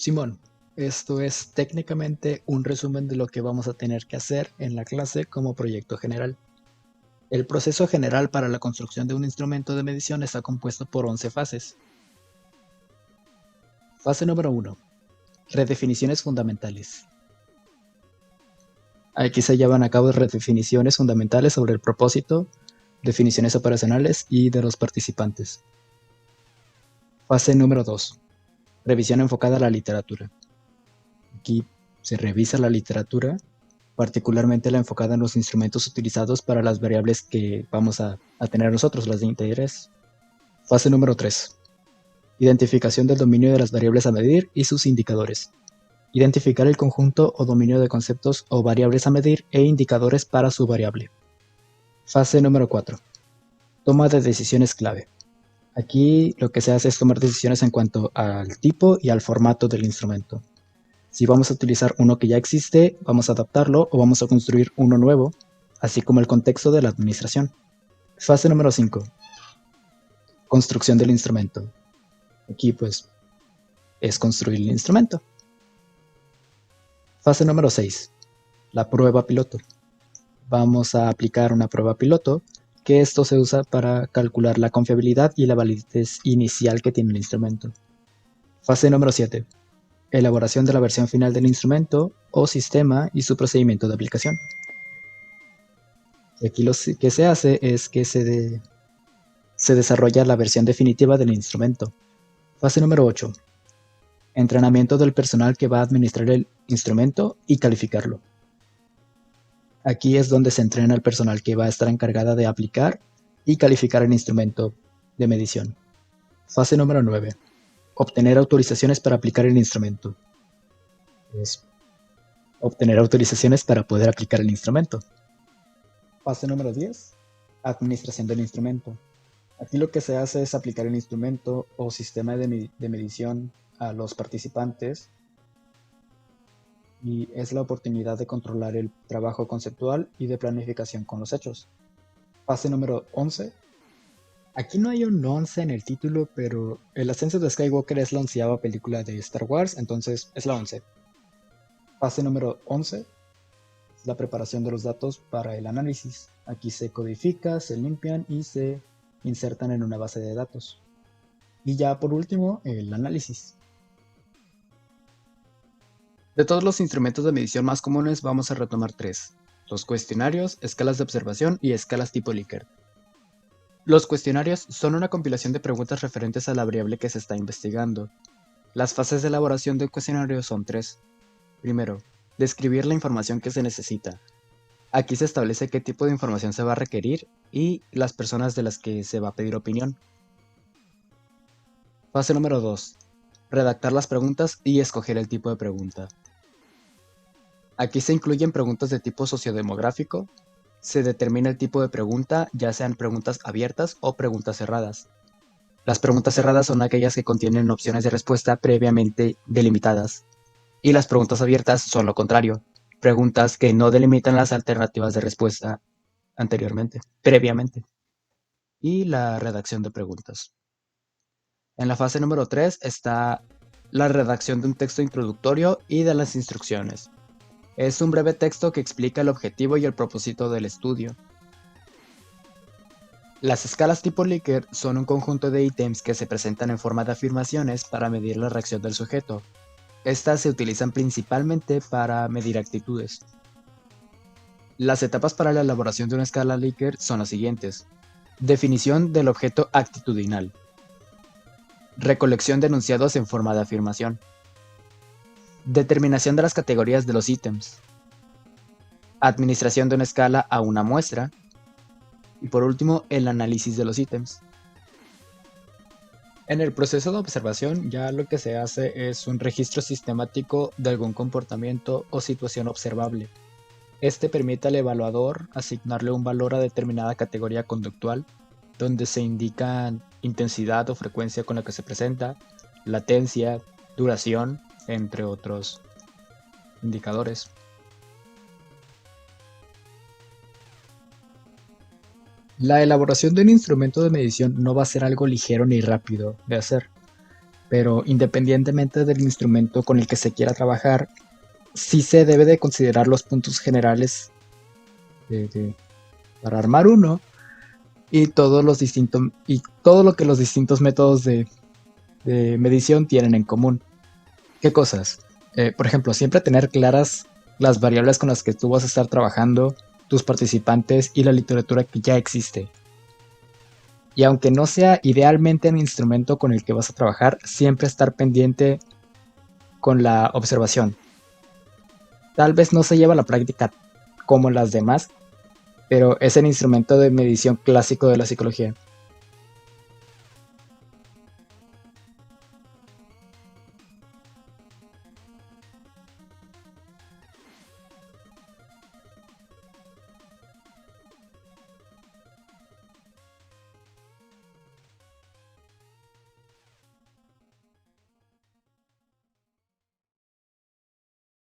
Simón, esto es técnicamente un resumen de lo que vamos a tener que hacer en la clase como proyecto general. El proceso general para la construcción de un instrumento de medición está compuesto por 11 fases. Fase número 1. Redefiniciones fundamentales. Aquí se llevan a cabo redefiniciones fundamentales sobre el propósito, definiciones operacionales y de los participantes. Fase número 2. Revisión enfocada a la literatura. Aquí se revisa la literatura, particularmente la enfocada en los instrumentos utilizados para las variables que vamos a tener nosotros, las de interés. Fase número 3. Identificación del dominio de las variables a medir y sus indicadores. Identificar el conjunto o dominio de conceptos o variables a medir e indicadores para su variable. Fase número 4. Toma de decisiones clave. Aquí lo que se hace es tomar decisiones en cuanto al tipo y al formato del instrumento. Si vamos a utilizar uno que ya existe, vamos a adaptarlo o vamos a construir uno nuevo, así como el contexto de la administración. Fase número 5. Construcción del instrumento. Aquí pues es construir el instrumento. Fase número 6. La prueba piloto. Vamos a aplicar una prueba piloto, que esto se usa para calcular la confiabilidad y la validez inicial que tiene el instrumento. Fase número 7. Elaboración de la versión final del instrumento o sistema y su procedimiento de aplicación. Y aquí lo que se hace es que se desarrolla la versión definitiva del instrumento. Fase número 8. Entrenamiento del personal que va a administrar el instrumento y calificarlo. Aquí es donde se entrena el personal que va a estar encargada de aplicar y calificar el instrumento de medición. Fase número 9. Obtener autorizaciones para aplicar el instrumento. Es obtener autorizaciones para poder aplicar el instrumento. Fase número 10. Administración del instrumento. Aquí lo que se hace es aplicar el instrumento o sistema de medición a los participantes y es la oportunidad de controlar el trabajo conceptual y de planificación con los hechos. Fase número 11. Aquí no hay un 11 en el título, pero El ascenso de Skywalker es la 11ª película de Star Wars, entonces es la 11. Fase número 11. La preparación de los datos para el análisis. Aquí se codifica, se limpian y se insertan en una base de datos. Y ya por último, el análisis. De todos los instrumentos de medición más comunes vamos a retomar 3. Los cuestionarios, escalas de observación y escalas tipo Likert. Los cuestionarios son una compilación de preguntas referentes a la variable que se está investigando. Las fases de elaboración del cuestionario son 3. Primero, describir la información que se necesita. Aquí se establece qué tipo de información se va a requerir y las personas de las que se va a pedir opinión. Fase número 2. Redactar las preguntas y escoger el tipo de pregunta. Aquí se incluyen preguntas de tipo sociodemográfico. Se determina el tipo de pregunta, ya sean preguntas abiertas o preguntas cerradas. Las preguntas cerradas son aquellas que contienen opciones de respuesta previamente delimitadas. Y las preguntas abiertas son lo contrario, preguntas que no delimitan las alternativas de respuesta previamente. Y la redacción de preguntas. En la fase número 3 está la redacción de un texto introductorio y de las instrucciones. Es un breve texto que explica el objetivo y el propósito del estudio. Las escalas tipo Likert son un conjunto de ítems que se presentan en forma de afirmaciones para medir la reacción del sujeto. Estas se utilizan principalmente para medir actitudes. Las etapas para la elaboración de una escala Likert son las siguientes. Definición del objeto actitudinal. Recolección de enunciados en forma de afirmación. Determinación de las categorías de los ítems. Administración de una escala a una muestra. Y por último, el análisis de los ítems. En el proceso de observación ya lo que se hace es un registro sistemático de algún comportamiento o situación observable. Este permite al evaluador asignarle un valor a determinada categoría conductual, donde se indican intensidad o frecuencia con la que se presenta, latencia, duración, entre otros indicadores. La elaboración de un instrumento de medición no va a ser algo ligero ni rápido de hacer. pero independientemente del instrumento con el que se quiera trabajar, sí se debe de considerar los puntos generales para armar uno y todo lo que los distintos métodos de medición tienen en común. ¿Qué cosas? Por ejemplo, siempre tener claras las variables con las que tú vas a estar trabajando, tus participantes y la literatura que ya existe. Y aunque no sea idealmente el instrumento con el que vas a trabajar, siempre estar pendiente con la observación. Tal vez no se lleva a la práctica como las demás, pero es el instrumento de medición clásico de la psicología.